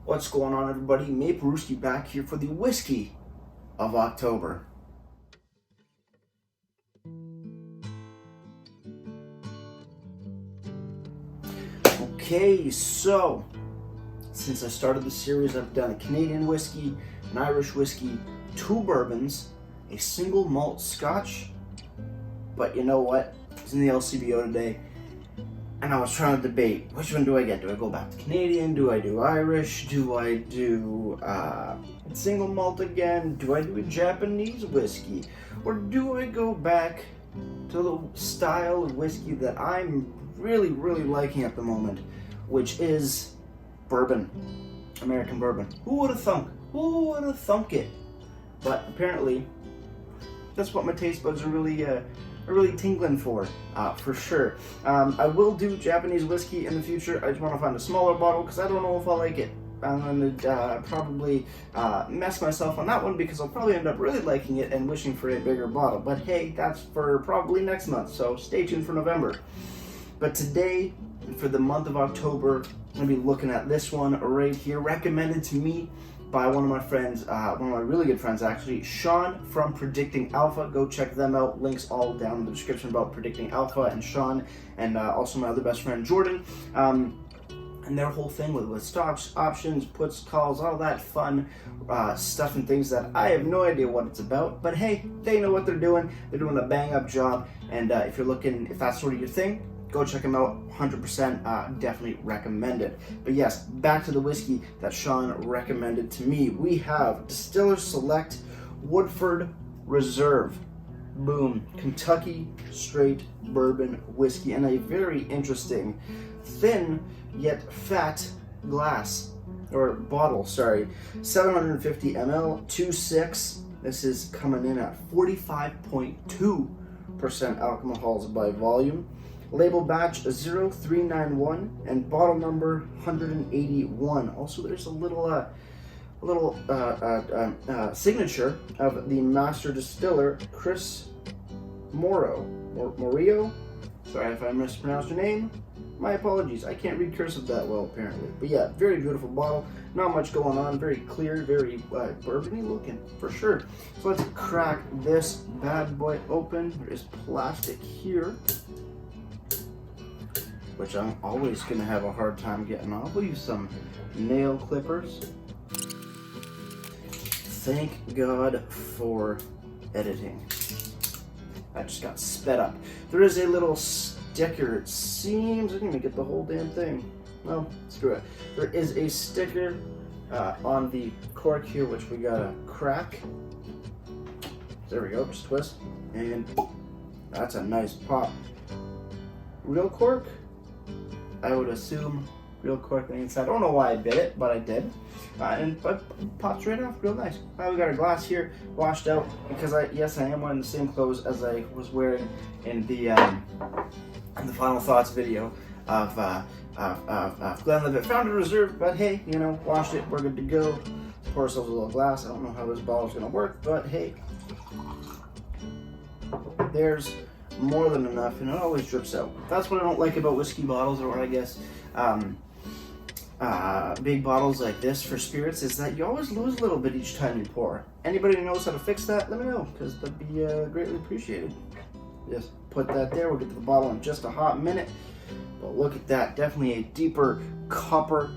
What's going on, everybody? Maple Rooski back here for the whiskey of October. Okay, so since I started the series, I've done a Canadian whiskey, an Irish whiskey, 2 bourbons, a single malt Scotch. But you know what? I was in the LCBO today, and I was trying to debate, which one do I get? Do I go back to Canadian? Do I do Irish? Do I do single malt again? Do I do a Japanese whiskey? Or do I go back to the style of whiskey that I'm really liking at the moment, which is bourbon, American bourbon? Who would have thunk? Who would have thunk it? But apparently, that's what my taste buds are really tingling for sure. I will do Japanese whiskey in the future. I just want to find a smaller bottle because I don't know if I'll like it. I'm going to probably mess myself on that one because I'll probably end up really liking it and wishing for a bigger bottle. But hey, that's for probably next month, so stay tuned for November. But today, for the month of October, I'm going to be looking at this one right here, recommended to me by one of my friends, one of my really good friends actually, Sean from Predicting Alpha. Go check them out. Links all down in the description about Predicting Alpha and Sean, and also my other best friend Jordan. And their whole thing with stocks, options, puts, calls, all that fun stuff and things that I have no idea what it's about. But hey, they know what they're doing. They're doing a bang up job. And if that's sort of your thing, go check them out. 100% definitely recommend it. But yes, back to the whiskey that Sean recommended to me. We have Distiller Select Woodford Reserve. Boom. Kentucky straight bourbon whiskey in a very interesting, thin yet fat glass, or bottle, sorry. 750 ml, 2.6. This is coming in at 45.2% alcohols by volume. Label batch 0391 and bottle number 181. Also, there's a little signature of the master distiller, Chris Morio. Sorry if I mispronounced your name. My apologies. I can't read cursive that well, apparently. But yeah, very beautiful bottle. Not much going on. Very clear, very bourbony looking, for sure. So let's crack this bad boy open. There is plastic here, which I'm always going to have a hard time getting off. We'll use some nail clippers. Thank God for editing. I just got sped up. There is a little sticker, it seems. I didn't even get the whole damn thing. Well, screw it. There is a sticker on the cork here, which we gotta crack. There we go, just twist. And that's a nice pop. Real cork? I would assume real cork on the inside. I don't know why I did it, but I did. And it pops right off real nice. We got our glass here washed out because I am wearing the same clothes as I was wearing in the Final Thoughts video of Glenlivet Founders Reserve. But hey, washed it, we're good to go. Pour ourselves a little glass. I don't know how this bottle's gonna work, but hey, there's more than enough, and it always drips out. That's what I don't like about whiskey bottles, or I guess big bottles like this for spirits, is that you always lose a little bit each time you pour. Anybody who knows how to fix that, let me know, because that'd be greatly appreciated. Just put that there. We'll get to the bottle in just a hot minute. But look at that, definitely a deeper copper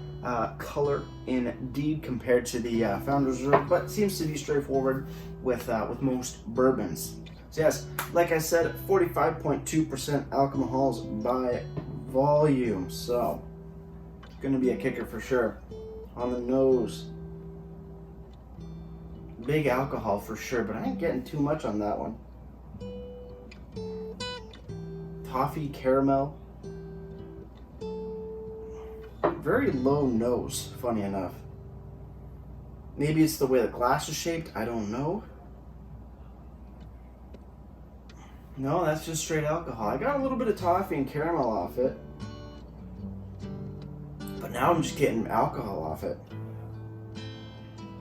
color indeed compared to the Founders Reserve, but seems to be straightforward with most bourbons. So yes, like I said, 45.2% alcohols by volume. So it's gonna be a kicker for sure. On the nose, big alcohol for sure, but I ain't getting too much on that one. Toffee, caramel, very low nose, funny enough. Maybe it's the way the glass is shaped, I don't know. No, that's just straight alcohol. I got a little bit of toffee and caramel off it, but now I'm just getting alcohol off it.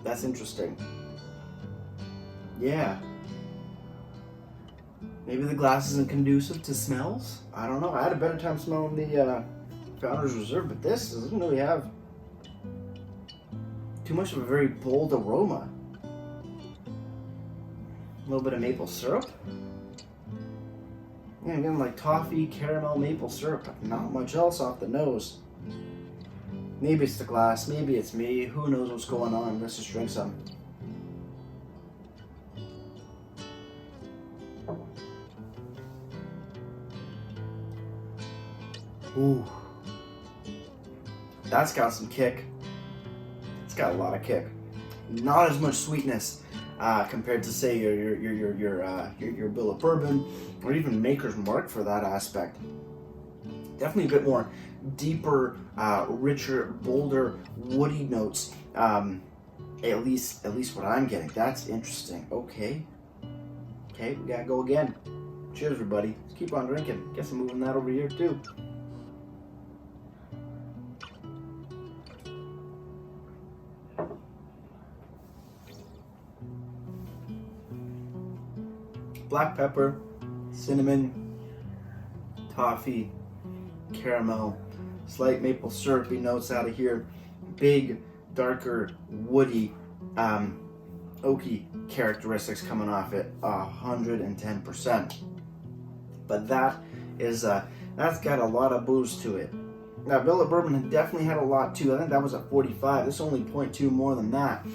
That's interesting. Yeah. Maybe the glass isn't conducive to smells? I don't know. I had a better time smelling the Founders Reserve, but this doesn't really have too much of a very bold aroma. A little bit of maple syrup. Yeah, again, like toffee, caramel, maple syrup, but not much else off the nose. Maybe it's the glass, maybe it's me. Who knows what's going on? Let's just drink some. Ooh. That's got some kick. It's got a lot of kick. Not as much sweetness compared to, say, your Billet Bourbon, or even Maker's Mark for that aspect. Definitely a bit more deeper, richer, bolder, woody notes. At least what I'm getting. That's interesting. Okay, we gotta go again. Cheers, everybody. Let's keep on drinking. Guess I'm moving that over here too. Black pepper, cinnamon, toffee, caramel, slight maple syrupy notes out of here, big, darker, woody, oaky characteristics coming off it, 110%. But that is, that's got a lot of booze to it. Now, Billet Bourbon definitely had a lot too. I think that was at 45. This is only 0.2 more than that.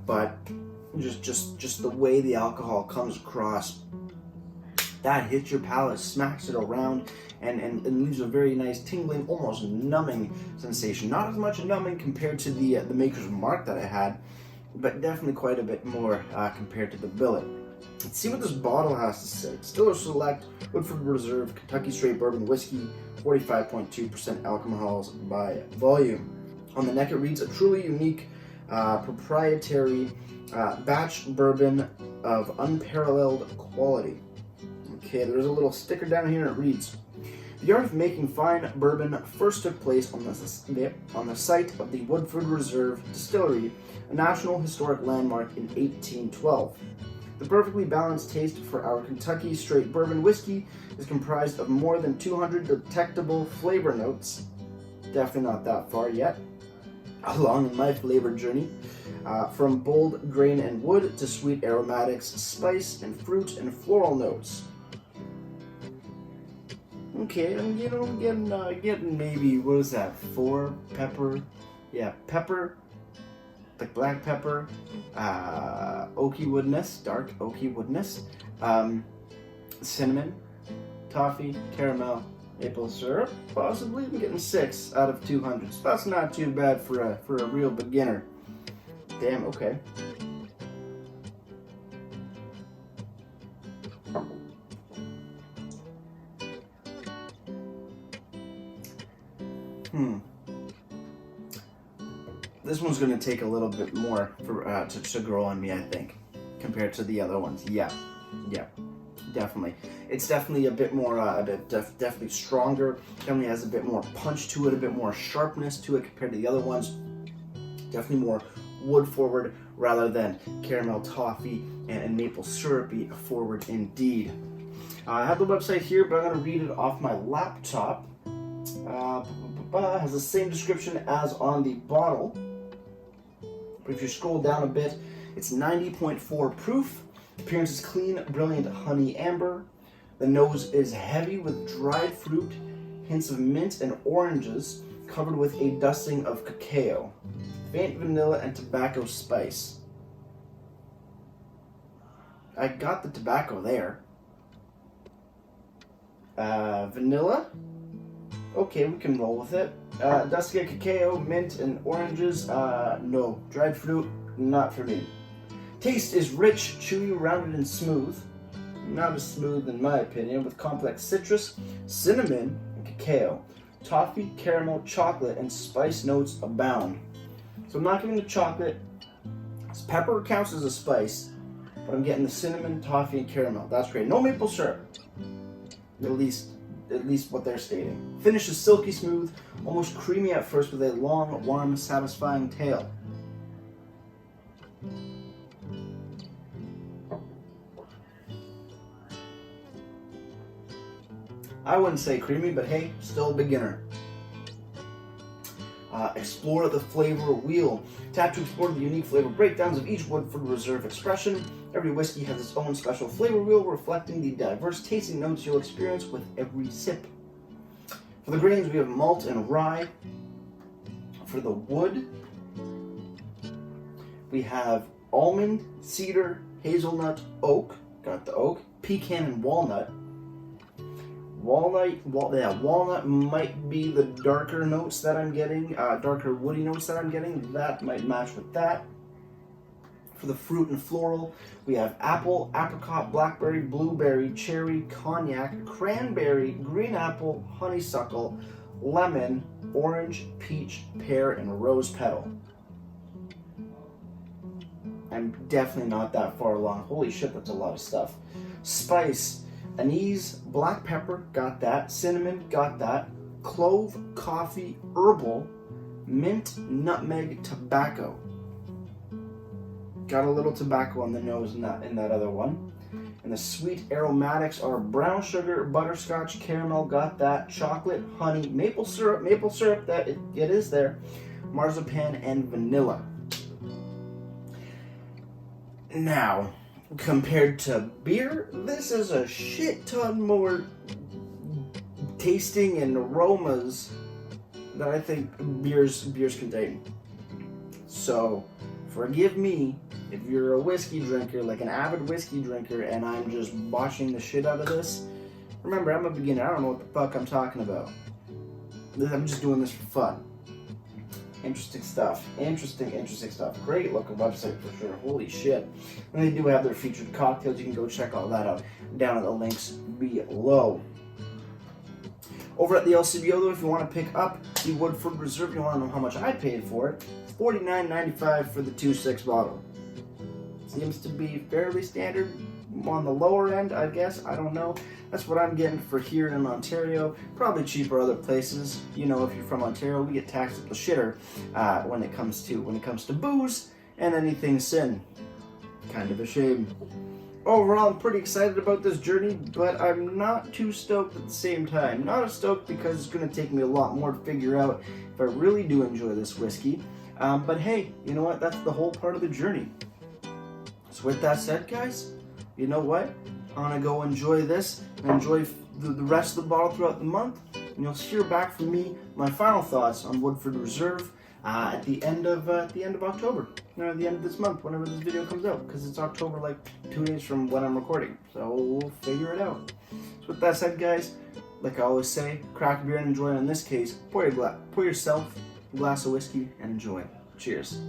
But just the way the alcohol comes across, that hits your palate, smacks it around, and leaves a very nice tingling, almost numbing sensation. Not as much numbing compared to the Maker's Mark that I had, but definitely quite a bit more compared to the Billet. Let's see what this bottle has to say. Distiller Select Woodford Reserve Kentucky Straight Bourbon Whiskey, 45.2% alcohols by volume. On the neck it reads, a truly unique proprietary batch bourbon of unparalleled quality. Okay, there's a little sticker down here and it reads, the art of making fine bourbon first took place on the site of the Woodford Reserve Distillery, a National Historic Landmark in 1812. The perfectly balanced taste for our Kentucky Straight Bourbon Whiskey is comprised of more than 200 detectable flavor notes, definitely not that far yet, along in my flavor journey, from bold grain and wood to sweet aromatics, spice and fruit and floral notes. Okay, I'm getting maybe, what is that, 4 pepper? Yeah, pepper, like black pepper, oaky woodness, dark oaky woodness, cinnamon, toffee, caramel, maple syrup. Possibly I'm getting 6 out of 200. So that's not too bad for a real beginner. Damn, okay. This one's going to take a little bit more for to grow on me, I think, compared to the other ones. Yeah, definitely. It's definitely a bit more, definitely stronger. Definitely has a bit more punch to it, a bit more sharpness to it compared to the other ones. Definitely more wood forward rather than caramel, toffee, and maple syrupy forward indeed. I have the website here, but I'm going to read it off my laptop. Has the same description as on the bottle. But if you scroll down a bit, it's 90.4 proof. Appearance is clean, brilliant honey amber. The nose is heavy with dried fruit, hints of mint and oranges, covered with a dusting of cacao. Faint vanilla and tobacco spice. I got the tobacco there. Vanilla. Okay, we can roll with it. Dusting of cacao, mint, and oranges. No. Dried fruit, not for me. Taste is rich, chewy, rounded, and smooth. Not as smooth in my opinion, with complex citrus, cinnamon, and cacao. Toffee, caramel, chocolate, and spice notes abound. So I'm not getting the chocolate. Pepper counts as a spice, but I'm getting the cinnamon, toffee, and caramel. That's great. No maple syrup. At least what they're stating. Finish is silky smooth, almost creamy at first with a long, warm, satisfying tail. I wouldn't say creamy, but hey, still a beginner. Explore the flavor wheel. Tap to explore the unique flavor breakdowns of each Woodford Reserve expression. Every whiskey has its own special flavor wheel, reflecting the diverse tasting notes you'll experience with every sip. For the grains, we have malt and rye. For the wood, we have almond, cedar, hazelnut, oak. Got the oak. Pecan and walnut. Walnut might be the darker notes that I'm getting, darker woody notes that I'm getting. That might match with that. For the fruit and floral, we have apple, apricot, blackberry, blueberry, cherry, cognac, cranberry, green apple, honeysuckle, lemon, orange, peach, pear, and rose petal. I'm definitely not that far along. Holy shit, that's a lot of stuff. Spice. Anise, black pepper, got that. Cinnamon, got that. Clove, coffee, herbal, mint, nutmeg, tobacco. Got a little tobacco on the nose in that other one. And the sweet aromatics are brown sugar, butterscotch, caramel, got that. Chocolate, honey, maple syrup, that it is there. Marzipan, and vanilla. Now, compared to beer, this is a shit ton more tasting and aromas that I think beers contain. So, forgive me if you're a whiskey drinker, like an avid whiskey drinker, and I'm just washing the shit out of this. Remember, I'm a beginner. I don't know what the fuck I'm talking about. I'm just doing this for fun. Interesting stuff. Interesting stuff. Great looking website for sure. Holy shit. And they do have their featured cocktails. You can go check all that out down in the links below. Over at the LCBO though, if you want to pick up the Woodford Reserve, you want to know how much I paid for it, $49.95 for the 2.6 bottle. Seems to be fairly standard on the lower end, I guess. I don't know. That's what I'm getting for here in Ontario. Probably cheaper other places. You know, if you're from Ontario, we get taxed at the shitter when it comes to booze and anything sin. Kind of a shame. Overall, I'm pretty excited about this journey, but I'm not too stoked at the same time. Not as stoked because it's going to take me a lot more to figure out if I really do enjoy this whiskey. But hey, you know what? That's the whole part of the journey. So with that said, guys, you know what? I'm going to go enjoy this and enjoy the rest of the bottle throughout the month. And you'll hear back from me my final thoughts on Woodford Reserve at the end of October. At the end of this month, whenever this video comes out. Because it's October, like 2 days from when I'm recording. So we'll figure it out. So with that said, guys, like I always say, crack a beer and enjoy. In this case, pour yourself a glass of whiskey and enjoy. Cheers.